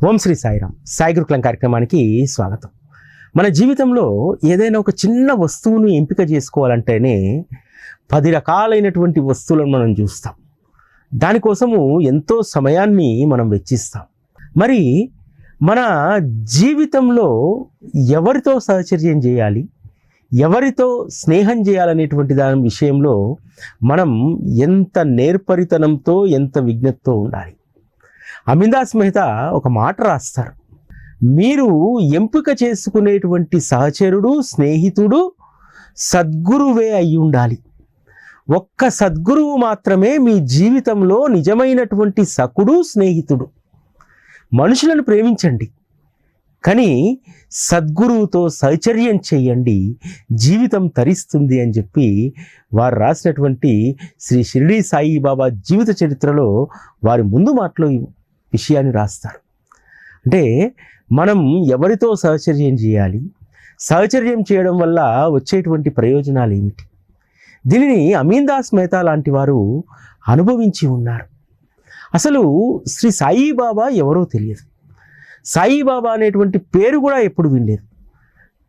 ఓం శ్రీ సాయిరామ్. సాయి గురుకులం కార్యక్రమానికి స్వాగతం. మన జీవితంలో ఏదైనా ఒక చిన్న వస్తువును ఎంపిక చేసుకోవాలంటేనే 10 రకాలైనటువంటి వస్తువులను మనం చూస్తాం. దానికోసము ఎంతో సమయాన్ని మనం వెచ్చిస్తాం. మరి మన జీవితంలో ఎవరితో సహచర్యం చేయాలి, ఎవరితో స్నేహం చేయాలనేటువంటి దాని విషయంలో మనం ఎంత నేర్పరితనంతో, ఎంత విజ్ఞతతో ఉండాలి. అమిందాస్ మెహతా ఒక మాట రాస్తారు, మీరు ఎంపిక చేసుకునేటువంటి సహచరుడు, స్నేహితుడు సద్గురువే అయి ఉండాలి. ఒక్క సద్గురువు మాత్రమే మీ జీవితంలో నిజమైనటువంటి సఖుడు, స్నేహితుడు. మనుషులను ప్రేమించండి, కానీ సద్గురువుతో సహచర్యం చేయండి, జీవితం తరిస్తుంది అని చెప్పి వారు రాసినటువంటి శ్రీ షిరిడి సాయిబాబా జీవిత చరిత్రలో వారి ముందు మాటలో ఈ విషయాన్ని రాస్తారు. అంటే మనం ఎవరితో సహచర్యం చేయాలి, సహచర్యం చేయడం వల్ల వచ్చేటువంటి ప్రయోజనాలు ఏమిటి, దీనిని అమీన్దాస్ మెహతా లాంటి వారు అనుభవించి ఉన్నారు. అసలు శ్రీ సాయిబాబా ఎవరో తెలియదు, సాయిబాబా అనేటువంటి పేరు కూడా ఎప్పుడు వినలేదు.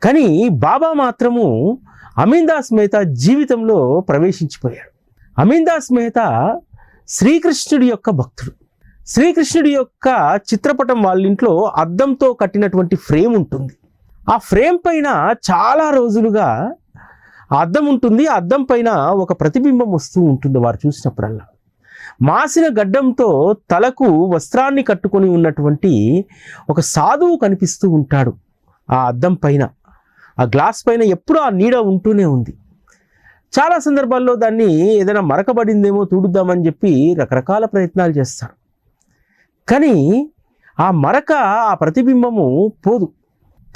కానీ బాబా మాత్రము అమీన్దాస్ మెహతా జీవితంలో ప్రవేశించిపోయాడు. అమీన్దాస్ మెహతా శ్రీకృష్ణుడి యొక్క భక్తుడు. శ్రీకృష్ణుడి యొక్క చిత్రపటం వాళ్ళ ఇంట్లో అద్దంతో కట్టినటువంటి ఫ్రేమ్ ఉంటుంది. ఆ ఫ్రేమ్ పైన చాలా రోజులుగా అద్దం ఉంటుంది. ఆ అద్దం పైన ఒక ప్రతిబింబం వస్తూ ఉంటుంది. వారు చూసినప్పుడల్లా మాసిన గడ్డంతో తలకు వస్త్రాన్ని కట్టుకొని ఉన్నటువంటి ఒక సాధువు కనిపిస్తూ ఉంటాడు. ఆ అద్దం పైన, ఆ గ్లాస్ పైన ఎప్పుడూ ఆ నీడ ఉంటూనే ఉంది. చాలా సందర్భాల్లో దాన్ని ఏదైనా మరకబడిందేమో తుడుద్దామని చెప్పి రకరకాల ప్రయత్నాలు చేస్తారు. కానీ ఆ మరక, ఆ ప్రతిబింబము పోదు.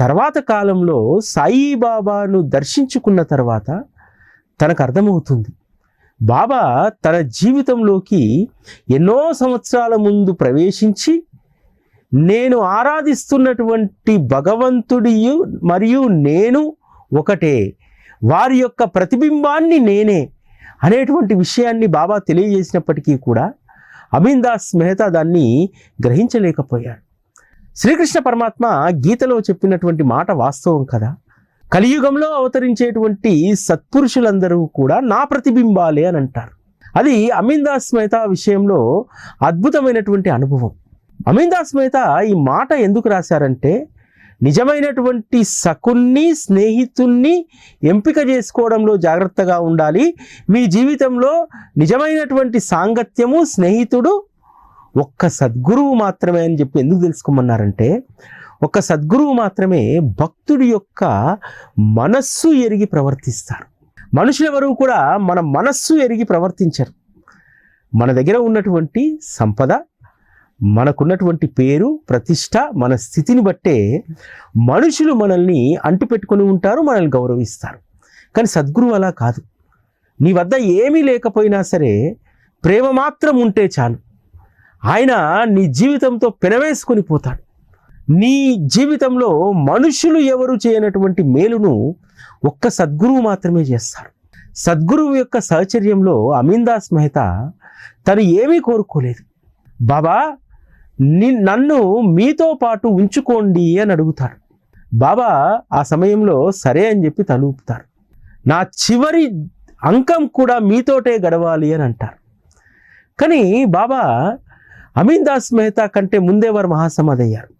తర్వాత కాలంలో సాయిబాబాను దర్శించుకున్న తర్వాత తనకు అర్థమవుతుంది, బాబా తన జీవితంలోకి ఎన్నో సంవత్సరాల ముందు ప్రవేశించి నేను ఆరాధిస్తున్నటువంటి భగవంతుడి మరియు నేను ఒకటే, వారి యొక్క ప్రతిబింబాన్ని నేనే అనేటువంటి విషయాన్ని బాబా తెలియజేసినప్పటికీ కూడా అమీన్దాస్ మెహతా దాన్ని గ్రహించలేకపోయాడు. శ్రీకృష్ణ పరమాత్మ గీతలో చెప్పినటువంటి మాట వాస్తవం కదా. కలియుగంలో అవతరించేటువంటి సత్పురుషులందరూ కూడా నా ప్రతిబింబాలే అని అంటారు. అది అమీన్దాస్ మెహతా విషయంలో అద్భుతమైనటువంటి అనుభవం. అమీన్దాస్ మెహతా ఈ మాట ఎందుకు రాశారంటే, నిజమైనటువంటి సఖుణ్ణి, స్నేహితుణ్ణి ఎంపిక చేసుకోవడంలో జాగ్రత్తగా ఉండాలి. మీ జీవితంలో నిజమైనటువంటి సాంగత్యము, స్నేహితుడు ఒక్క సద్గురువు మాత్రమే అని చెప్పి ఎందుకు తెలుసుకోమన్నారంటే, ఒక్క సద్గురువు మాత్రమే భక్తుడి యొక్క మనస్సు ఎరిగి ప్రవర్తిస్తారు. మనుషులెవరూ కూడా మన మనస్సు ఎరిగి ప్రవర్తించరు. మన దగ్గర ఉన్నటువంటి సంపద, మనకున్నటువంటి పేరు, ప్రతిష్ట, మన స్థితిని బట్టే మనుషులు మనల్ని అంటిపెట్టుకొని ఉంటారు, మనల్ని గౌరవిస్తారు. కానీ సద్గురువు అలా కాదు. నీ వద్ద ఏమీ లేకపోయినా సరే ప్రేమ మాత్రం ఉంటే చాలు, ఆయన నీ జీవితంతో పెనవేసుకొని పోతాడు. నీ జీవితంలో మనుషులు ఎవరు చేయనటువంటి మేలును ఒక్క సద్గురువు మాత్రమే చేస్తారు. సద్గురువు యొక్క సహచర్యంలో అమీన్దాస్ మెహతా తను ఏమీ కోరుకోలేదు. బాబా నన్ను మీతో పాటు ఉంచుకోండి అని అడుగుతాడు. బాబా ఆ సమయంలో సరే అని చెప్పి తలూపుతారు. నా చివరి అంకం కూడా మీతోటే గడవాలి అని అంటారు. కానీ బాబా అమీన్దాస్ మెహతా కంటే ముందే వారు మహాసమాధి అయ్యారు.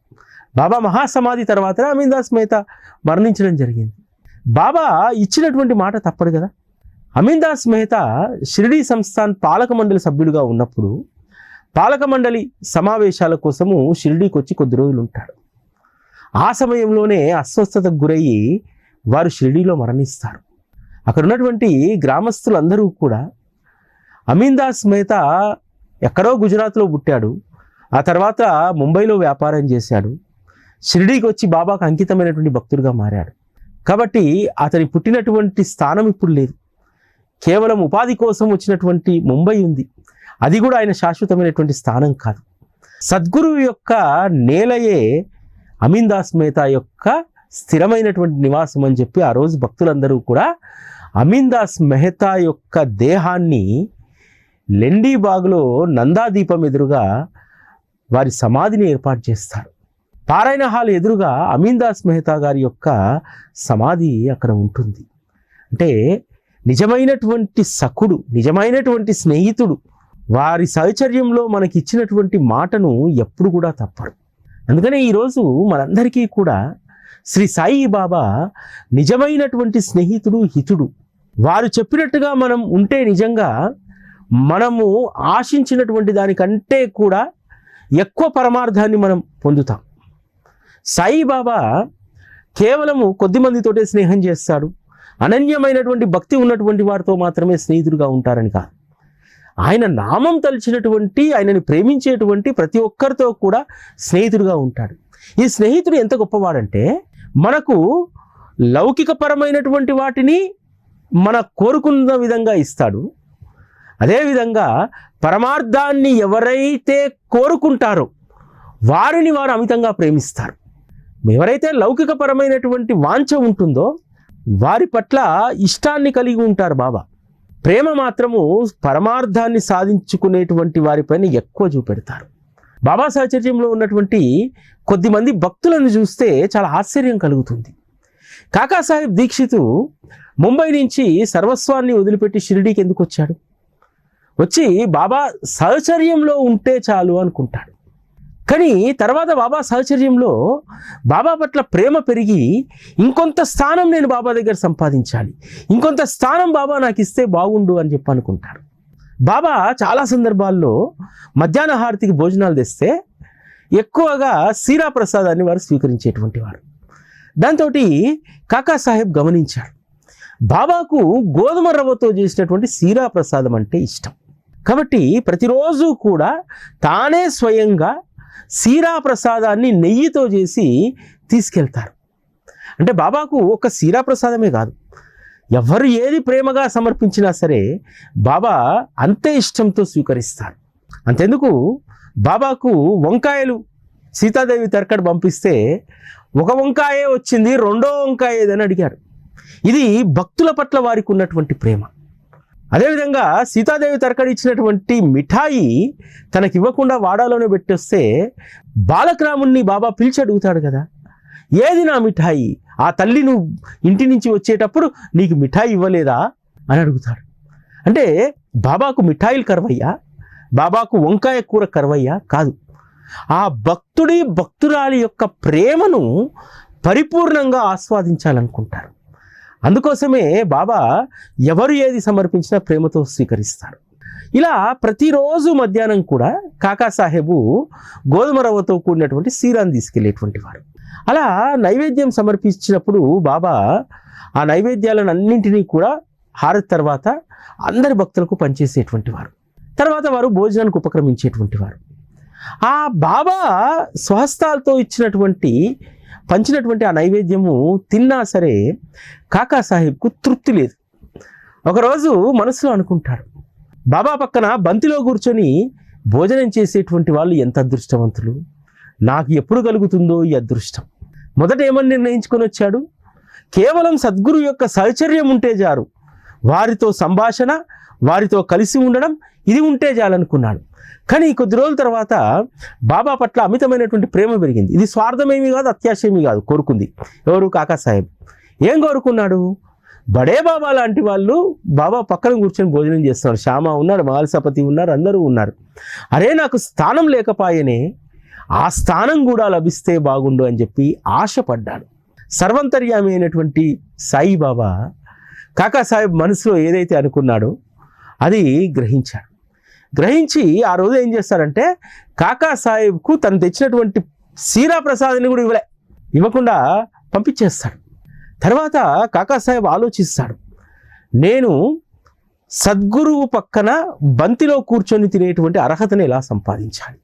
బాబా మహాసమాధి తర్వాత అమీన్దాస్ మెహతా మరణించడం జరిగింది. బాబా ఇచ్చినటువంటి మాట తప్పదు కదా. అమీన్దాస్ మెహతా షిరిడీ సంస్థాన్ పాలక మండలి సభ్యుడిగా ఉన్నప్పుడు పాలక మండలి సమావేశాల కోసము షిరిడీకి వచ్చి కొద్ది రోజులు ఉంటాడు. ఆ సమయంలోనే అస్వస్థతకు గురయ్యి వారు షిరిడీలో మరణిస్తారు. అక్కడ ఉన్నటువంటి గ్రామస్తులందరూ కూడా, అమీన్దాస్ మెహతా ఎక్కడో గుజరాత్లో పుట్టాడు, ఆ తర్వాత ముంబైలో వ్యాపారం చేశాడు, షిరిడీకి వచ్చి బాబాకు అంకితమైనటువంటి భక్తుడిగా మారాడు. కాబట్టి అతని పుట్టినటువంటి స్థానం ఇప్పుడు లేదు. కేవలం ఉపాధి కోసం వచ్చినటువంటి ముంబై ఉంది. అది కూడా ఆయన శాశ్వతమైనటువంటి స్థానం కాదు. సద్గురువు యొక్క నేలయే అమీన్దాస్ మెహతా యొక్క స్థిరమైనటువంటి నివాసం అని చెప్పి ఆ రోజు భక్తులందరూ కూడా అమీన్దాస్ మెహతా యొక్క దేహాన్ని లెండీబాగ్లో నందాదీపం ఎదురుగా వారి సమాధిని ఏర్పాటు చేస్తారు. పారాయణ హాల్ ఎదురుగా అమీన్దాస్ మెహతా గారి యొక్క సమాధి అక్కడ ఉంటుంది. అంటే నిజమైనటువంటి సఖుడు, నిజమైనటువంటి స్నేహితుడు వారి సహచర్యంలో మనకి ఇచ్చినటువంటి మాటను ఎప్పుడు కూడా తప్పరు. అందుకనే ఈరోజు మనందరికీ కూడా శ్రీ సాయి బాబా నిజమైనటువంటి స్నేహితుడు, హితుడు. వారు చెప్పినట్టుగా మనం ఉంటే నిజంగా మనము ఆశించినటువంటి దానికంటే కూడా ఎక్కువ పరమార్థాన్ని మనం పొందుతాం. సాయిబాబా కేవలము కొద్ది మందితోటే స్నేహం చేస్తాడు, అనన్యమైనటువంటి భక్తి ఉన్నటువంటి వారితో మాత్రమే స్నేహితుడిగా ఉంటారని కాదు. ఆయన నామం తలిచినటువంటి, ఆయనని ప్రేమించేటువంటి ప్రతి ఒక్కరితో కూడా స్నేహితుడిగా ఉంటాడు. ఈ స్నేహితుడు ఎంత గొప్పవాడంటే మనకు లౌకికపరమైనటువంటి వాటిని మన కోరుకున్న విధంగా ఇస్తాడు. అదేవిధంగా పరమార్థాన్ని ఎవరైతే కోరుకుంటారో వారిని వారు అమితంగా ప్రేమిస్తారు. ఎవరైతే లౌకికపరమైనటువంటి వాంఛ ఉంటుందో వారి పట్ల ఇష్టాన్ని కలిగి ఉంటారు బాబా. ప్రేమ మాత్రము పరమార్థాన్ని సాధించుకునేటువంటి వారిపైన ఎక్కువ చూపెడతారు. బాబా సాహచర్యంలో ఉన్నటువంటి కొద్దిమంది భక్తులను చూస్తే చాలా ఆశ్చర్యం కలుగుతుంది. కాకాసాహెబ్ దీక్షితు ముంబై నుంచి సర్వస్వాన్ని వదిలిపెట్టి షిరిడీకి ఎందుకు వచ్చాడు? వచ్చి బాబా సహచర్యంలో ఉంటే చాలు అనుకుంటాడు. కానీ తర్వాత బాబా సహచర్యంలో బాబా పట్ల ప్రేమ పెరిగి ఇంకొంత స్థానం నేను బాబా దగ్గర సంపాదించాలి, ఇంకొంత స్థానం బాబా నాకు ఇస్తే బాగుండు అని చెప్పి అనుకుంటారు. బాబా చాలా సందర్భాల్లో మధ్యాహ్న హారతికి భోజనాలు తెస్తే ఎక్కువగా సీరా ప్రసాదాన్ని వారు స్వీకరించేటువంటి వారు. దాంతో కాకాసాహెబ్ గమనించాడు, బాబాకు గోధుమ రవ్వతో చేసినటువంటి సీరా ప్రసాదం అంటే ఇష్టం. కాబట్టి ప్రతిరోజు కూడా తానే స్వయంగా సీరా ప్రసాదాన్ని నెయ్యితో చేసి తీసుకెళ్తారు. అంటే బాబాకు ఒక సీరా ప్రసాదమే కాదు, ఎవరు ఏది ప్రేమగా సమర్పించినా సరే బాబా అంతే ఇష్టంతో స్వీకరిస్తారు. అంతెందుకు, బాబాకు వంకాయలు సీతాదేవి తర్కడ్ పంపిస్తే ఒక వంకాయే వచ్చింది, రెండో వంకాయ ఏదని అడిగాడు. ఇది భక్తుల పట్ల వారికి ఉన్నటువంటి ప్రేమ. అదేవిధంగా సీతాదేవి తర్కడ్ ఇచ్చినటువంటి మిఠాయి తనకి ఇవ్వకుండా వాడాలోనే పెట్టొస్తే బాలకరాముణ్ణి బాబా పిలిచి అడుగుతాడు కదా, ఏది నా మిఠాయి? ఆ తల్లి నువ్వు ఇంటి నుంచి వచ్చేటప్పుడు నీకు మిఠాయి ఇవ్వలేదా అని అడుగుతాడు. అంటే బాబాకు మిఠాయిలు కరువయ్యా, బాబాకు వంకాయ కూర కరువయ్యా కాదు. ఆ భక్తుడి భక్తురాలి యొక్క ప్రేమను పరిపూర్ణంగా ఆస్వాదించాలనుకుంటారు. అందుకోసమే బాబా ఎవరు ఏది సమర్పించినా ప్రేమతో స్వీకరిస్తారు. ఇలా ప్రతిరోజు మధ్యాహ్నం కూడా కాకాసాహెబు గోధుమ రవ్వతో కూడినటువంటి సీరాన్ని తీసుకెళ్లేటువంటి వారు. అలా నైవేద్యం సమర్పించినప్పుడు బాబా ఆ నైవేద్యాలను అన్నింటినీ కూడా హారతి తర్వాత అందరి భక్తులకు పనిచేసేటువంటి వారు. తర్వాత వారు భోజనానికి ఉపక్రమించేటువంటి వారు. ఆ బాబా స్వహస్తాలతో పంచినటువంటి ఆ నైవేద్యము తిన్నా సరే కాకాసాహెబ్కు తృప్తి లేదు. ఒకరోజు మనసులో అనుకుంటాడు, బాబా పక్కన బంతిలో కూర్చొని భోజనం చేసేటువంటి వాళ్ళు ఎంత అదృష్టవంతులు, నాకు ఎప్పుడు కలుగుతుందో ఈ అదృష్టం. మొదట ఏమని నిర్ణయించుకొని వచ్చాడు, కేవలం సద్గురు యొక్క సహచర్యం ఉంటే చాలు, వారితో సంభాషణ, వారితో కలిసి ఉండడం, ఇది ఉంటే చాలనుకున్నాడు. కానీ కొద్ది రోజుల తర్వాత బాబా పట్ల అమితమైనటువంటి ప్రేమ పెరిగింది. ఇది స్వార్థమేమీ కాదు, అత్యాశేమీ కాదు. కోరుకుంది ఎవరు? కాకాసాహెబ్. ఏం కోరుకున్నాడు? బడే బాబా లాంటి వాళ్ళు బాబా పక్కన కూర్చొని భోజనం చేస్తున్నారు. శ్యామ ఉన్నారు, మహల్సపతి ఉన్నారు, అందరూ ఉన్నారు. అరే నాకు స్థానం లేకపాయనే, ఆ స్థానం కూడా లభిస్తే బాగుండు అని చెప్పి ఆశపడ్డాడు. సర్వంతర్యామి అయినటువంటి సాయిబాబా కాకాసాహెబ్ మనసులో ఏదైతే అనుకున్నాడో అది గ్రహించాడు. గ్రహించి ఆ రోజు ఏం చేస్తారంటే కాకాసాహెబ్కు తను తెచ్చినటువంటి సీరా ప్రసాదాన్ని కూడా ఇవ్వకుండా పంపించేస్తాడు. తర్వాత కాకాసాహెబ్ ఆలోచిస్తాడు, నేను సద్గురువు పక్కన బంతిలో కూర్చొని తినేటువంటి అర్హతను ఎలా సంపాదించాలి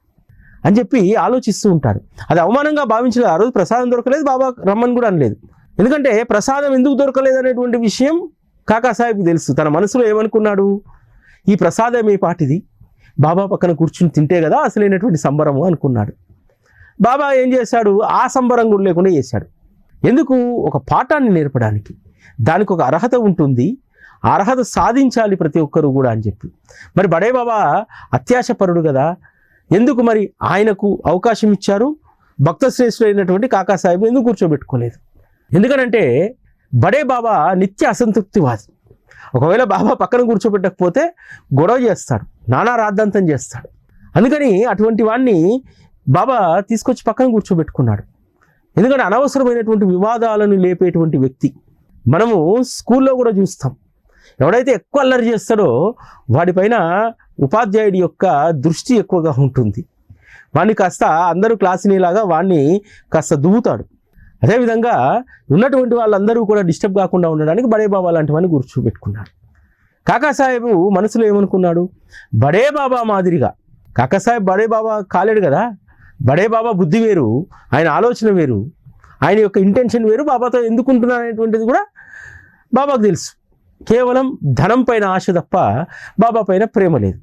అని చెప్పి ఆలోచిస్తూ ఉంటాడు. అది అవమానంగా భావించలేదు. ఆ రోజు ప్రసాదం దొరకలేదు, బాబా రమ్మని కూడా అనలేదు. ఎందుకంటే ప్రసాదం ఎందుకు దొరకలేదు అనేటువంటి విషయం కాకాసాహెబ్కి తెలుసు. తన మనసులో ఏమనుకున్నాడు, ఈ ప్రసాదం ఏ పాటిది, బాబా పక్కన కూర్చుని తింటే కదా అసలైనటువంటి సంబరము అనుకున్నాడు. బాబా ఏం చేశాడు, ఆ సంబరం కూడా లేకుండా చేశాడు. ఎందుకు? ఒక పాఠాన్ని నేర్పడానికి. దానికి ఒక అర్హత ఉంటుంది, ఆ అర్హత సాధించాలి ప్రతి ఒక్కరు కూడా అని చెప్పి. మరి బడే బాబా అత్యాశపరుడు కదా, ఎందుకు మరి ఆయనకు అవకాశం ఇచ్చారు, భక్త శ్రేష్ఠుడైనటువంటి కాకాసాహెబ్ ఎందుకు కూర్చోబెట్టుకోలేదు? ఎందుకనంటే బడే బాబా నిత్య అసంతృప్తివాది. ఒకవేళ బాబా పక్కన కూర్చోబెట్టకపోతే గొడవ చేస్తాడు, నానా రాద్ధాంతం చేస్తాడు. అందుకని అటువంటి వాడిని బాబా తీసుకొచ్చి పక్కన కూర్చోబెట్టుకున్నాడు. ఎందుకంటే అనవసరమైనటువంటి వివాదాలను లేపేటువంటి వ్యక్తి. మనము స్కూల్లో కూడా చూస్తాం, ఎవడైతే ఎక్కువ అల్లరి చేస్తాడో వాడిపైన ఉపాధ్యాయుడి యొక్క దృష్టి ఎక్కువగా ఉంటుంది. వాడిని కాస్త అందరూ క్లాసునిలాగా వాడిని కాస్త దువ్వుతాడు. అదేవిధంగా ఉన్నటువంటి వాళ్ళందరూ కూడా డిస్టర్బ్ కాకుండా ఉండడానికి బడే బాబా లాంటి వాడిని కూర్చోబెట్టుకున్నాడు. కాకాసాహెబ్ మనసులో ఏమనుకున్నాడు? బడే బాబా మాదిరిగా, కాకాసాహెబ్ బడే బాబా కాలేడు కదా, బడే బాబా బుద్ధి వేరు, ఆయన ఆలోచన వేరు, ఆయన యొక్క ఇంటెన్షన్ వేరు, బాబాతో ఎందుకుంటున్నాడు అనేటువంటిది కూడా బాబాకు తెలుసు. కేవలం ధనం పైన ఆశ తప్ప బాబా పైన ప్రేమ లేదు.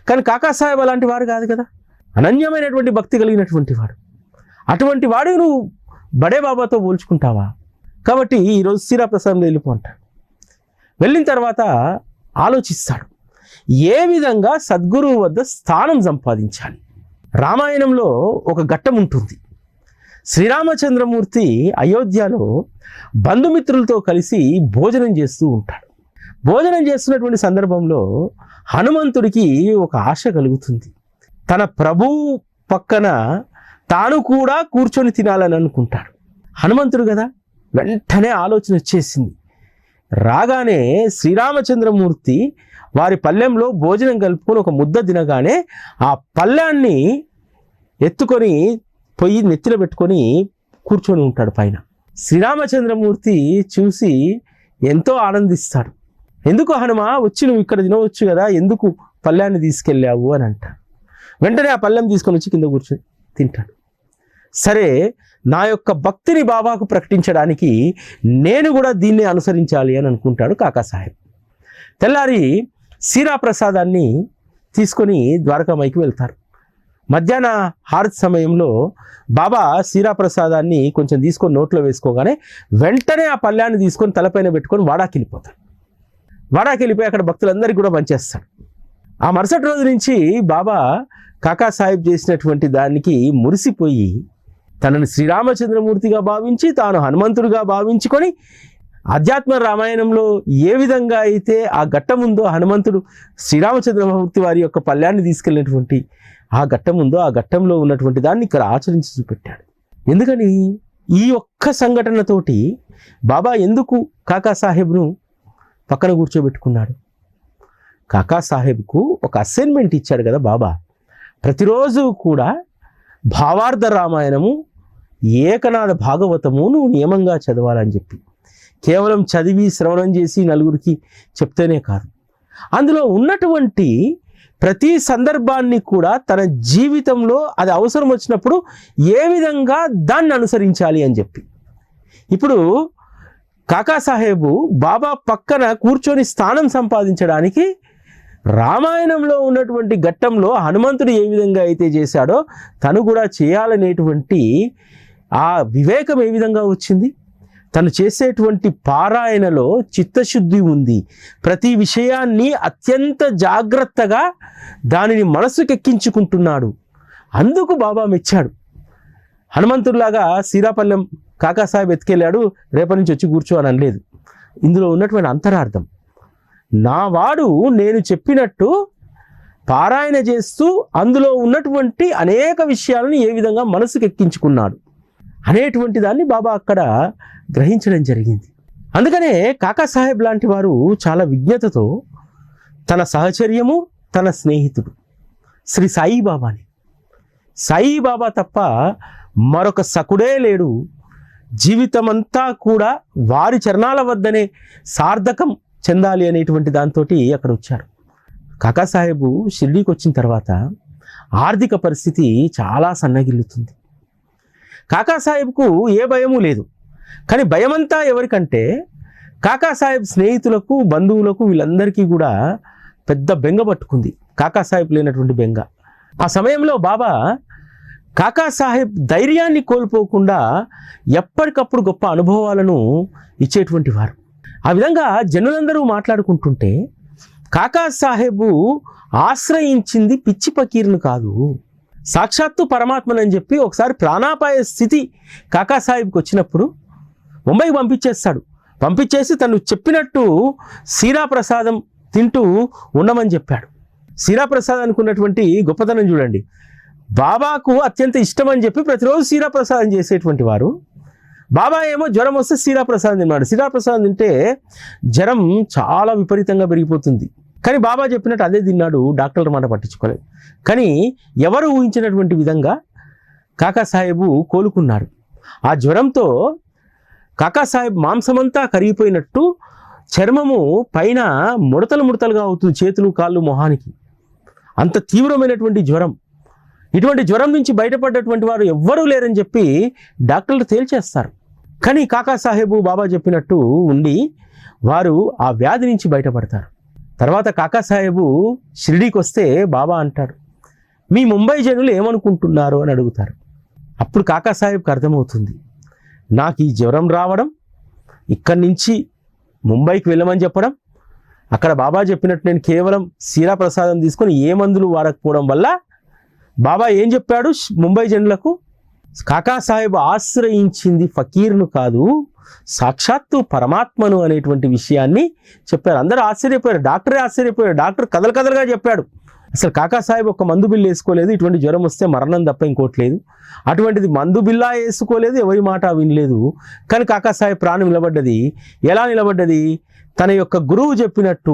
కానీ కాకాసాహెబ్ అలాంటి వాడు కాదు కదా, అనన్యమైనటువంటి భక్తి కలిగినటువంటి వాడు. అటువంటి వాడు నువ్వు బడే బాబాతో పోల్చుకుంటావా? కాబట్టి ఈరోజు సీరాప్రసాదంలో వెళ్ళిపో అంటాడు. వెళ్ళిన తర్వాత ఆలోచిస్తాడు, ఏ విధంగా సద్గురువు వద్ద స్థానం సంపాదించాలి. రామాయణంలో ఒక ఘట్టం ఉంటుంది. శ్రీరామచంద్రమూర్తి అయోధ్యలో బంధుమిత్రులతో కలిసి భోజనం చేస్తూ ఉంటాడు. భోజనం చేస్తున్నటువంటి సందర్భంలో హనుమంతుడికి ఒక ఆశ కలుగుతుంది. తన ప్రభువు పక్కన తాను కూడా కూర్చొని తినాలని అనుకుంటాడు. హనుమంతుడు కదా, వెంటనే ఆలోచన వచ్చేసింది. రాగానే శ్రీరామచంద్రమూర్తి వారి పళ్ళెంలో భోజనం కలుపుకొని ఒక ముద్ద తినగానే ఆ పళ్ళాన్ని ఎత్తుకొని పొయ్యి నెత్తిలో పెట్టుకొని కూర్చొని ఉంటాడు పైన. శ్రీరామచంద్రమూర్తి చూసి ఎంతో ఆనందిస్తాడు. ఎందుకు హనుమ, వచ్చి నువ్వు ఇక్కడ తినవచ్చు కదా, ఎందుకు పళ్ళాన్ని తీసుకెళ్ళావు అని అంటాడు. వెంటనే ఆ పళ్ళెం తీసుకొని వచ్చి కింద కూర్చొని తింటాడు. సరే, నా యొక్క భక్తిని బాబాకు ప్రకటించడానికి నేను కూడా దీన్ని అనుసరించాలి అని అనుకుంటాడు కాకాసాహెబ్. తెల్లారి సీరాప్రసాదాన్ని తీసుకొని ద్వారకామాయికి వెళ్తారు. మధ్యాహ్న హారతి సమయంలో బాబా సీరాప్రసాదాన్ని కొంచెం తీసుకొని నోట్లో వేసుకోగానే వెంటనే ఆ పళ్ళాన్ని తీసుకొని తలపైన పెట్టుకొని వాడాకి వెళ్ళిపోతాడు. వాడాకి వెళ్ళిపోయి అక్కడ భక్తులందరికీ కూడా పంచేస్తాడు. ఆ మరుసటి రోజు నుంచి బాబా కాకాసాహెబ్ చేసినటువంటి దానికి మురిసిపోయి తనని శ్రీరామచంద్రమూర్తిగా భావించి తాను హనుమంతుడిగా భావించుకొని ఆధ్యాత్మ రామాయణంలో ఏ విధంగా అయితే ఆ ఘట్టం ఉందో, హనుమంతుడు శ్రీరామచంద్రమూర్తి వారి యొక్క పళ్ళాన్ని తీసుకెళ్ళినటువంటి ఆ ఘట్టం ఉందో, ఆ ఘట్టంలో ఉన్నటువంటి దాన్ని ఇక్కడ ఆచరించి చూపెట్టాడు. ఎందుకని? ఈ ఒక్క సంఘటనతోటి బాబా ఎందుకు కాకాసాహెబ్ను పక్కన కూర్చోబెట్టుకున్నాడు? కాకాసాహెబ్కు ఒక అసైన్మెంట్ ఇచ్చాడు కదా బాబా. ప్రతిరోజు కూడా భావార్థ రామాయణము, ఏకనాథ భాగవతము నువ్వు నియమంగా చదవాలని చెప్పి, కేవలం చదివి శ్రవణం చేసి నలుగురికి చెప్తేనే కాదు, అందులో ఉన్నటువంటి ప్రతి సందర్భాన్ని కూడా తన జీవితంలో అది అవసరం వచ్చినప్పుడు ఏ విధంగా దాన్ని అనుసరించాలి అని చెప్పి. ఇప్పుడు కాకాసాహెబు బాబా పక్కన కూర్చొని స్థానం సంపాదించడానికి రామాయణంలో ఉన్నటువంటి ఘట్టంలో హనుమంతుడు ఏ విధంగా అయితే చేశాడో తను కూడా చేయాలనేటువంటి ఆ వివేకం ఏ విధంగా వచ్చింది? తను చేసేటువంటి పారాయణలో చిత్తశుద్ధి ఉంది. ప్రతి విషయాన్ని అత్యంత జాగ్రత్తగా దానిని మనసుకెక్కించుకుంటున్నాడు. అందుకు బాబా మెచ్చాడు. హనుమంతుడిలాగా సీరాపల్లెం కాకాసాహెబ్ ఎత్తుకెళ్ళాడు, రేపటి నుంచి వచ్చి కూర్చో అని అనలేదు. ఇందులో ఉన్నటువంటి అంతరార్థం, నా వాడు నేను చెప్పినట్టు పారాయణ చేస్తూ అందులో ఉన్నటువంటి అనేక విషయాలను ఏ విధంగా మనసుకెక్కించుకున్నాడు అనేటువంటి దాన్ని బాబా అక్కడ గ్రహించడం జరిగింది. అందుకనే కాకాసాహెబ్ లాంటి వారు చాలా విజ్ఞతతో తన సహచర్యము, తన స్నేహితుడు శ్రీ సాయిబాబాని, సాయిబాబా తప్ప మరొక సకుడే లేడు, జీవితమంతా కూడా వారి చరణాల వద్దనే సార్థకం చెందాలి అనేటువంటి దాంతో అక్కడ వచ్చారు. కాకాసాహెబు షిర్డీకి వచ్చిన తర్వాత ఆర్థిక పరిస్థితి చాలా సన్నగిల్లుతుంది. కాకాసాహెబ్కు ఏ భయము లేదు. కానీ భయమంతా ఎవరికంటే కాకాసాహెబ్ స్నేహితులకు, బంధువులకు, వీళ్ళందరికీ కూడా పెద్ద బెంగ పట్టుకుంది, కాకాసాహెబ్ లేనటువంటి బెంగ. ఆ సమయంలో బాబా కాకాసాహెబ్ ధైర్యాన్ని కోల్పోకుండా ఎప్పటికప్పుడు గొప్ప అనుభవాలను ఇచ్చేటువంటి వారు. ఆ విధంగా జనులందరూ సాక్షాత్తు పరమాత్మనని చెప్పి ఒకసారి ప్రాణాపాయ స్థితి కాకాసాహెబ్కి వచ్చినప్పుడు ముంబైకి పంపించేసి తను చెప్పినట్టు సీరా ప్రసాదం తింటూ ఉండమని చెప్పాడు. సీరా ప్రసాదానికి ఉన్నటువంటి గొప్పతనం చూడండి. బాబాకు అత్యంత ఇష్టం అని చెప్పి ప్రతిరోజు సీరా ప్రసాదం చేసేటువంటి వారు, బాబా ఏమో జ్వరం వస్తే సీరా ప్రసాదం తిన్నాడు. సీరా ప్రసాదం తింటే జ్వరం చాలా విపరీతంగా పెరిగిపోతుంది. కానీ బాబా చెప్పినట్టు అదే తిన్నాడు, డాక్టర్ల మాట పట్టించుకోలేదు. కానీ ఎవరు ఊహించినటువంటి విధంగా కాకాసాహెబు కోలుకున్నాడు. ఆ జ్వరంతో కాకాసాహెబ్ మాంసమంతా కరిగిపోయినట్టు చర్మము పైన ముడతలుగా అవుతుంది, చేతులు కాళ్ళు మొహానికి. అంత తీవ్రమైనటువంటి జ్వరం. ఇటువంటి జ్వరం నుంచి బయటపడ్డటువంటి వారు ఎవ్వరూ లేరని చెప్పి డాక్టర్లు తేల్చేస్తారు. కానీ కాకాసాహెబు బాబా చెప్పినట్టు ఉండి వారు ఆ వ్యాధి నుంచి బయటపడతారు. తర్వాత కాకాసాహెబు షిరిడీకి వస్తే బాబా అంటాడు, మీ ముంబై జనులు ఏమనుకుంటున్నారు అని అడుగుతారు. అప్పుడు కాకాసాహెబ్కి అర్థమవుతుంది, నాకు ఈ జ్వరం రావడం, ఇక్కడి నుంచి ముంబైకి వెళ్ళమని చెప్పడం, అక్కడ బాబా చెప్పినట్టు నేను కేవలం సీరా ప్రసాదం తీసుకొని ఏ మందులు వాడకపోవడం వల్ల బాబా ఏం చెప్పాడు ముంబై జనులకు, కాకాసాహెబ్ ఆశ్రయించింది ఫకీర్ను కాదు సాక్షాత్తు పరమాత్మను అనేటువంటి విషయాన్ని చెప్పారు. అందరూ ఆశ్చర్యపోయారు, డాక్టరే ఆశ్చర్యపోయారు. డాక్టర్ కథలుగా చెప్పాడు. అసలు కాకాసాహెబ్ ఒక మందు బిల్లు వేసుకోలేదు, ఇటువంటి జ్వరం వస్తే మరణం తప్ప ఇంకోట్లేదు. అటువంటిది మందు బిల్లా వేసుకోలేదు, ఎవరి మాట వినలేదు. కానీ కాకాసాహెబ్ ప్రాణం నిలబడ్డది. ఎలా నిలబడ్డది? తన యొక్క గురువు చెప్పినట్టు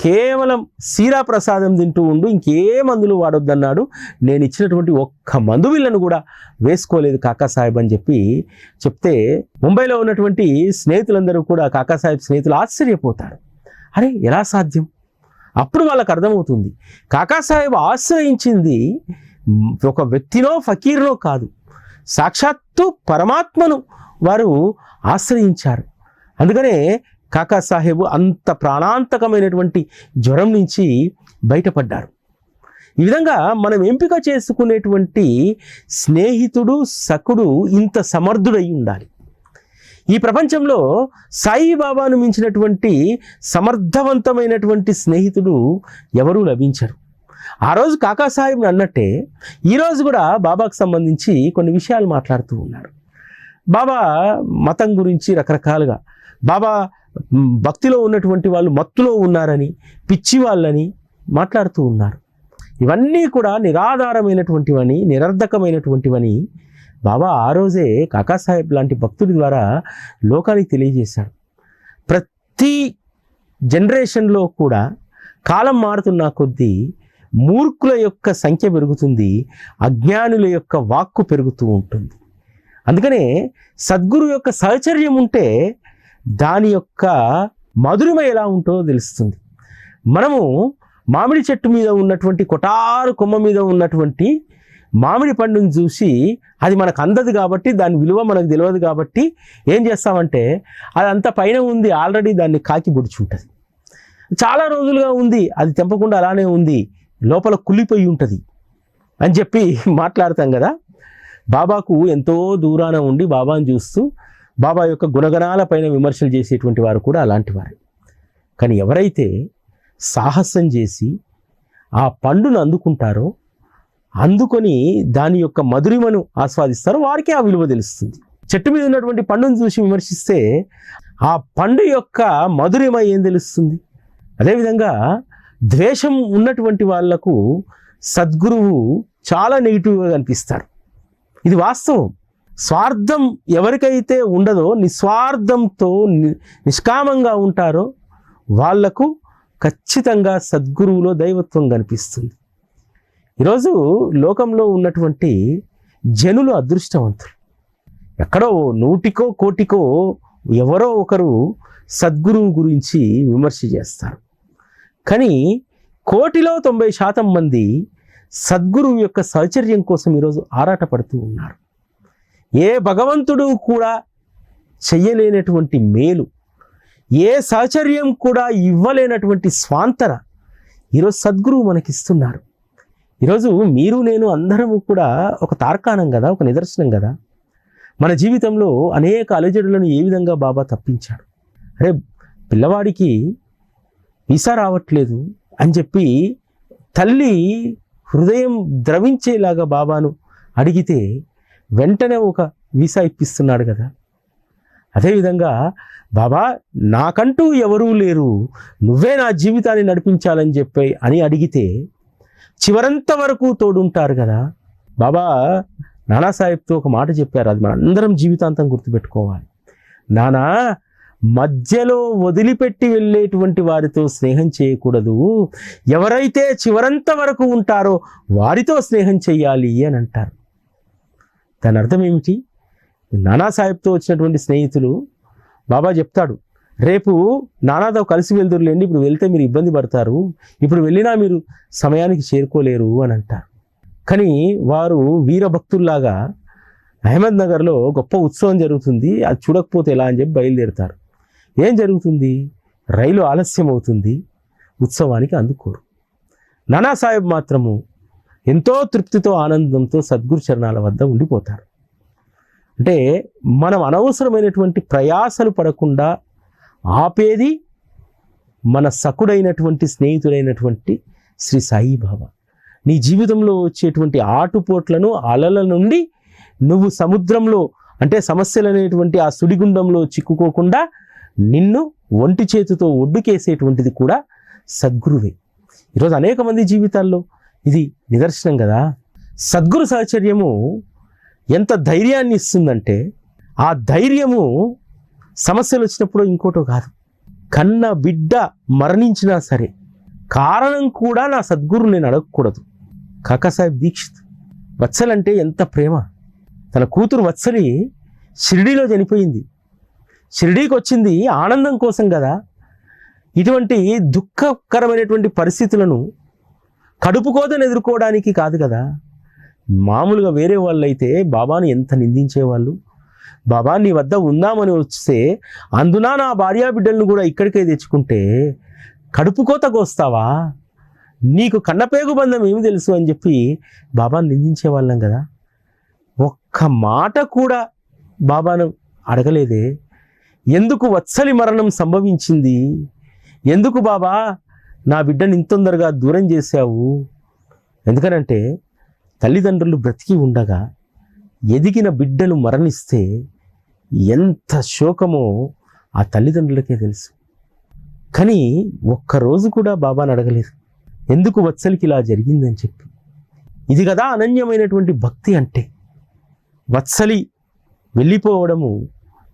కేవలం సీరా ప్రసాదం తింటూ ఉండు, ఇంకే మందులు వాడొద్దన్నాడు. నేను ఇచ్చినటువంటి ఒక్క మందు బిల్లను కూడా వేసుకోలేదు కాకాసాహెబ్ అని చెప్తే ముంబైలో ఉన్నటువంటి స్నేహితులందరూ కూడా, కాకాసాహెబ్ స్నేహితులు ఆశ్చర్యపోతారు. అరే ఎలా సాధ్యం? అప్పుడు వాళ్ళకు అర్థమవుతుంది, కాకాసాహెబ్ ఆశ్రయించింది ఒక వ్యక్తినో ఫకీర్నో కాదు, సాక్షాత్తు పరమాత్మను వారు ఆశ్రయించారు. అందుకనే కాకాసాహెబ్ అంత ప్రాణాంతకమైనటువంటి జ్వరం నుంచి బయటపడ్డారు. ఈ విధంగా మనం ఎంపిక చేసుకునేటువంటి స్నేహితుడు, సఖుడు ఇంత సమర్థుడై ఉండాలి. ఈ ప్రపంచంలో సాయిబాబాను మించినటువంటి సమర్థవంతమైనటువంటి స్నేహితుడు ఎవరూ లభించరు. ఆ రోజు కాకాసాహెబ్ని అన్నట్టే ఈరోజు కూడా బాబాకు సంబంధించి కొన్ని విషయాలు మాట్లాడుతూ ఉన్నారు. బాబా మతం గురించి రకరకాలుగా, బాబా భక్తిలో ఉన్నటువంటి వాళ్ళు మత్తులో ఉన్నారని, పిచ్చి వాళ్ళని మాట్లాడుతూ ఉన్నారు. ఇవన్నీ కూడా నిరాధారమైనటువంటివని, నిరర్ధకమైనటువంటివని బాబా ఆ రోజే కాకాసాహెబ్ లాంటి భక్తుడి ద్వారా లోకానికి తెలియజేశాడు. ప్రతి జనరేషన్లో కూడా కాలం మారుతున్న కొద్దీ మూర్ఖుల యొక్క సంఖ్య పెరుగుతుంది, అజ్ఞానుల యొక్క వాక్కు పెరుగుతూ ఉంటుంది. అందుకనే సద్గురు యొక్క సహచర్యం ఉంటే దాని యొక్క మధురిమ ఎలా ఉంటుందో తెలుస్తుంది. మనము మామిడి చెట్టు మీద ఉన్నటువంటి కొటారు కొమ్మ మీద ఉన్నటువంటి మామిడి పండుని చూసి అది మనకు అందదు కాబట్టి, దాని విలువ మనకు తెలియదు కాబట్టి ఏం చేస్తామంటే అదంతా పైన ఉంది, ఆల్రెడీ దాన్ని కాకి బుడుచుంటుంది, చాలా రోజులుగా ఉంది, అది తెంపకుండా అలానే ఉంది, లోపల కుళ్ళిపోయి ఉంటుంది అని చెప్పి మాట్లాడతాం కదా. బాబాకు ఎంతో దూరాన ఉండి బాబాను చూస్తూ బాబా యొక్క గుణగణాల పైన విమర్శలు చేసేటువంటి వారు కూడా అలాంటి వారు. కానీ ఎవరైతే సాహసం చేసి ఆ పండును అందుకుంటారో, అందుకొని దాని యొక్క మధురిమను ఆస్వాదిస్తారో వారికే ఆ విలువ తెలుస్తుంది. చెట్టు మీద ఉన్నటువంటి పండును చూసి విమర్శిస్తే ఆ పండు యొక్క మధురిమ ఏం తెలుస్తుంది? అదేవిధంగా ద్వేషం ఉన్నటువంటి వాళ్లకు సద్గురువు చాలా నెగిటివ్గా కనిపిస్తారు. ఇది వాస్తవం. స్వార్థం ఎవరికైతే ఉండదో, నిస్వార్థంతో నిష్కామంగా ఉంటారో వాళ్లకు ఖచ్చితంగా సద్గురువులో దైవత్వం కనిపిస్తుంది. ఈరోజు లోకంలో ఉన్నటువంటి జనులు అదృష్టవంతులు. ఎక్కడో 100కో 1,00,00,000కో ఎవరో ఒకరు సద్గురువు గురించి విమర్శ చేస్తారు. కానీ 1,90,00,000 మంది సద్గురువు యొక్క సహచర్యం కోసం ఈరోజు ఆరాటపడుతూ ఉన్నారు. ఏ భగవంతుడు కూడా చెయ్యలేనటువంటి మేలు, ఏ సహచర్యం కూడా ఇవ్వలేనటువంటి స్వాంతన ఈరోజు సద్గురువు మనకిస్తున్నారు. ఈరోజు మీరు నేను అందరము కూడా ఒక తార్కాణం కదా, ఒక నిదర్శనం కదా. మన జీవితంలో అనేక అలజడులను ఏ విధంగా బాబా తప్పించాడు. అరే పిల్లవాడికి వీసా రావట్లేదు అని చెప్పి తల్లి హృదయం ద్రవించేలాగా బాబాను అడిగితే వెంటనే ఒక వీసా ఇప్పిస్తున్నాడు కదా. అదేవిధంగా బాబా నాకంటూ ఎవరూ లేరు, నువ్వే నా జీవితాన్ని నడిపించాలని చెప్పి అని అడిగితే చివరంత వరకు తోడుంటారు కదా. బాబా నానాసాహెబ్తో ఒక మాట చెప్పారు, అది మనందరం జీవితాంతం గుర్తుపెట్టుకోవాలి. నానా, మధ్యలో వదిలిపెట్టి వెళ్ళేటువంటి వారితో స్నేహం చేయకూడదు, ఎవరైతే చివరంత వరకు ఉంటారో వారితో స్నేహం చెయ్యాలి అని అంటారు. దాని అర్థం ఏమిటి? నానాసాహెబ్తో వచ్చినటువంటి స్నేహితులు బాబా చెప్తాడు, రేపు నానాతో కలిసి వెళ్తురులేండి, ఇప్పుడు వెళ్తే మీరు ఇబ్బంది పడతారు, ఇప్పుడు వెళ్ళినా మీరు సమయానికి చేరుకోలేరు అని అంటారు. కానీ వారు వీరభక్తుల్లాగా అహ్మద్ నగర్లో గొప్ప ఉత్సవం జరుగుతుంది, అది చూడకపోతే ఎలా అని చెప్పి బయలుదేరుతారు. ఏం జరుగుతుంది? రైలు ఆలస్యం అవుతుంది, ఉత్సవానికి అందుకోరు. నానాసాహెబ్ మాత్రము ఎంతో తృప్తితో ఆనందంతో సద్గురు చరణాల వద్ద ఉండిపోతారు. అంటే మనం అనవసరమైనటువంటి ప్రయాసలు పడకుండా ఆపేది మన సకుడైనటువంటి స్నేహితుడైనటువంటి శ్రీ సాయిబాబా. నీ జీవితంలో వచ్చేటువంటి ఆటుపోట్లను, అలల నుండి నువ్వు సముద్రంలో అంటే సమస్యలు అనేటువంటి ఆ సుడిగుండంలో చిక్కుకోకుండా నిన్ను ఒంటి చేతితో ఒడ్డుకేసేటువంటిది కూడా సద్గురువే. ఈరోజు అనేక మంది జీవితాల్లో ఇది నిదర్శనం కదా. సద్గురు సహచర్యము ఎంత ధైర్యాన్ని ఇస్తుందంటే, ఆ ధైర్యము సమస్యలు వచ్చినప్పుడు ఇంకోటో కాదు, కన్న బిడ్డ మరణించినా సరే కారణం కూడా నా సద్గురు నేను అడగకూడదు. కాకాసాహెబ్ దీక్షిత్ వత్సల్ అంటే ఎంత ప్రేమ. తన కూతురు వత్సలి షిరిడీలో చనిపోయింది, షిరిడీకి వచ్చింది ఆనందం కోసం కదా. ఇటువంటి దుఃఖకరమైనటువంటి పరిస్థితులను కడుపుకోదని ఎదుర్కోవడానికి కాదు కదా. మామూలుగా వేరే వాళ్ళు అయితే బాబాను ఎంత నిందించేవాళ్ళు. బాబా నీ వద్ద ఉందామని వస్తే అందున నా భార్యా బిడ్డలను కూడా ఇక్కడికే తెచ్చుకుంటే కడుపుకోత కోస్తావా, నీకు కన్నపేగు బంధం ఏమి తెలుసు అని చెప్పి బాబాను నిందించేవాళ్ళం కదా. ఒక్క మాట కూడా బాబాను అడగలేదే. ఎందుకు వత్సలి మరణం సంభవించింది, ఎందుకు బాబా నా బిడ్డని ఇంత తొందరగా దూరం చేశావు? ఎందుకనంటే తల్లిదండ్రులు బ్రతికి ఉండగా ఎదిగిన బిడ్డలు మరణిస్తే ఎంత శోకమో ఆ తల్లిదండ్రులకే తెలుసు. కానీ ఒక్కరోజు కూడా బాబాను అడగలేదు, ఎందుకు వత్సలికి ఇలా జరిగిందని చెప్పి. ఇది కదా అనన్యమైనటువంటి భక్తి అంటే. వత్సలి వెళ్ళిపోవడము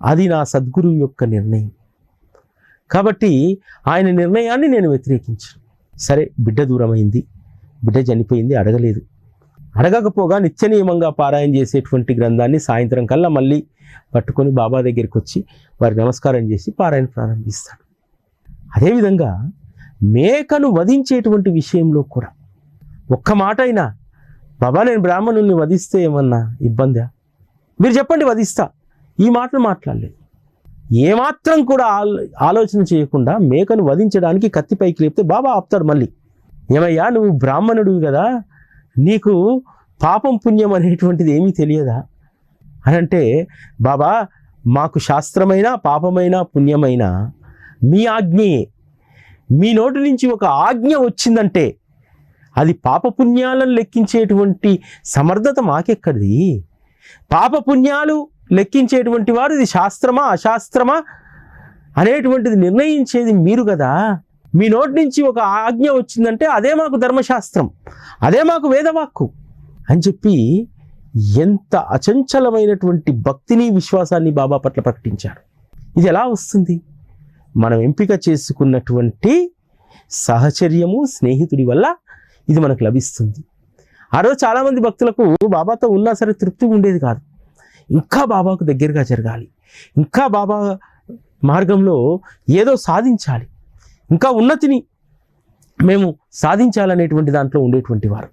అది నా సద్గురువు యొక్క నిర్ణయం. కాబట్టి ఆయన నిర్ణయాన్ని నేను వ్యతిరేకించాను. సరే, బిడ్డ దూరమైంది, బిడ్డ చనిపోయింది, అడగలేదు. అడగకపోగా నిత్య నియమంగా పారాయణ చేసేటువంటి గ్రంథాన్ని సాయంత్రం కల్లా మళ్ళీ పట్టుకొని బాబా దగ్గరికి వచ్చి వారికి నమస్కారం చేసి పారాయణ ప్రారంభిస్తాడు. అదేవిధంగా మేకను వధించేటువంటి విషయంలో కూడా ఒక్క మాట అయినా, బాబా నేను బ్రాహ్మణుల్ని వధిస్తే ఏమన్నా ఇబ్బందా, మీరు చెప్పండి వధిస్తా, ఈ మాటలు మాట్లాడలేదు. ఏమాత్రం కూడా ఆలోచన చేయకుండా మేకను వధించడానికి కత్తిపైకి లేపితే బాబా ఆపుతాడు మళ్ళీ. ఏమయ్యా, నువ్వు బ్రాహ్మణుడివి కదా, నీకు పాపం పుణ్యం అనేటువంటిది ఏమీ తెలియదా అని అంటే, బాబా మాకు శాస్త్రమైన పాపమైన పుణ్యమైన మీ ఆజ్ఞయే. మీ నోటి నుంచి ఒక ఆజ్ఞ వచ్చిందంటే అది పాపపుణ్యాలను లెక్కించేటువంటి సమర్థత మాకెక్కడిది? పాపపుణ్యాలు లెక్కించేటువంటి వారు ఇది శాస్త్రమా అశాస్త్రమా అనేటువంటిది నిర్ణయించేది మీరు కదా. మీ నోటి నుంచి ఒక ఆజ్ఞ వచ్చిందంటే అదే మాకు ధర్మశాస్త్రం, అదే మాకు వేదవాక్కు అని చెప్పి ఎంత అచంచలమైనటువంటి భక్తిని విశ్వాసాన్ని బాబా పట్ల ప్రకటించారు. ఇది ఎలా వస్తుంది? మనం ఎంపిక చేసుకున్నటువంటి సహచర్యము, స్నేహితుడి వల్ల ఇది మనకు లభిస్తుంది. ఆ రోజు చాలామంది భక్తులకు బాబాతో ఉన్నా సరే తృప్తి ఉండేది కాదు. ఇంకా బాబాకు దగ్గరగా జరగాలి, ఇంకా బాబా మార్గంలో ఏదో సాధించాలి, ఇంకా ఉన్నతిని మేము సాధించాలనేటువంటి దాంట్లో ఉండేటువంటి వారు.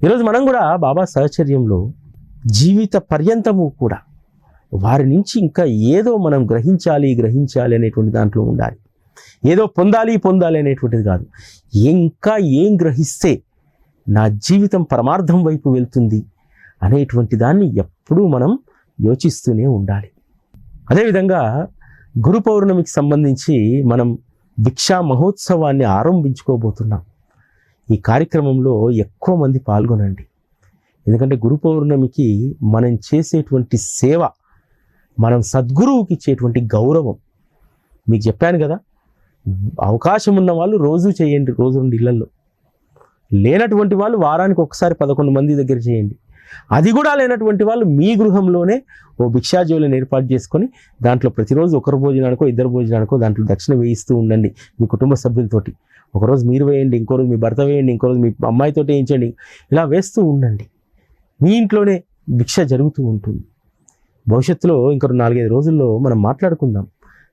ఈరోజు మనం కూడా బాబా సహచర్యంలో జీవిత పర్యంతము కూడా వారి నుంచి ఇంకా ఏదో మనం గ్రహించాలి అనేటువంటి దాంట్లో ఉండాలి. ఏదో పొందాలి అనేటువంటిది కాదు, ఇంకా ఏం గ్రహిస్తే నా జీవితం పరమార్థం వైపు వెళ్తుంది అనేటువంటి దాన్ని ఎప్పుడూ మనం యోచిస్తూనే ఉండాలి. అదేవిధంగా గురు పౌర్ణమికి సంబంధించి మనం దీక్షా మహోత్సవాన్ని ఆరంభించుకోబోతున్నాం. ఈ కార్యక్రమంలో ఎక్కువ మంది పాల్గొనండి. ఎందుకంటే గురు పౌర్ణమికి మనం చేసేటువంటి సేవ, మనం సద్గురువుకి ఇచ్చేటువంటి గౌరవం. మీకు చెప్పాను కదా, అవకాశం ఉన్న వాళ్ళు రోజు చేయండి, రోజు 2 ఇళ్లలో. లేనటువంటి వాళ్ళు వారానికి ఒకసారి 11 మంది దగ్గర చేయండి. అది కూడా లేనటువంటి వాళ్ళు మీ గృహంలోనే ఓ భిక్షాజీవులను ఏర్పాటు చేసుకొని దాంట్లో ప్రతిరోజు ఒకరు భోజనానికో 2 భోజనానికో దాంట్లో దక్షిణ వేయిస్తూ ఉండండి మీ కుటుంబ సభ్యులతోటి. ఒకరోజు మీరు వేయండి, ఇంకోరోజు మీ భర్త వేయండి, ఇంకోరోజు మీ అమ్మాయితో వేయించండి. ఇలా వేస్తూ ఉండండి. మీ ఇంట్లోనే భిక్ష జరుగుతూ ఉంటుంది. భవిష్యత్తులో ఇంకో 4-5 రోజుల్లో మనం మాట్లాడుకుందాం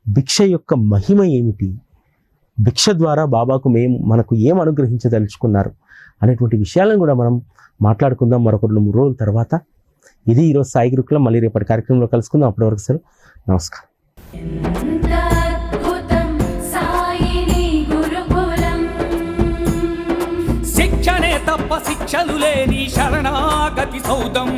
భిక్ష యొక్క మహిమ ఏమిటి, భిక్ష ద్వారా బాబాకు మనకు ఏం అనుగ్రహించదలుచుకున్నారు అనేటువంటి విషయాలను కూడా మనం మాట్లాడుకుందాం మరొక 2-3 రోజుల తర్వాత. ఇది ఈరోజు సాయి గురుకులం. మళ్ళీ రేపటి కార్యక్రమంలో కలుసుకుందాం. అప్పటి వరకు సార్ నమస్కారం. శిక్షణే తప్ప శిక్షలు లేని శరణాగతి సౌదం.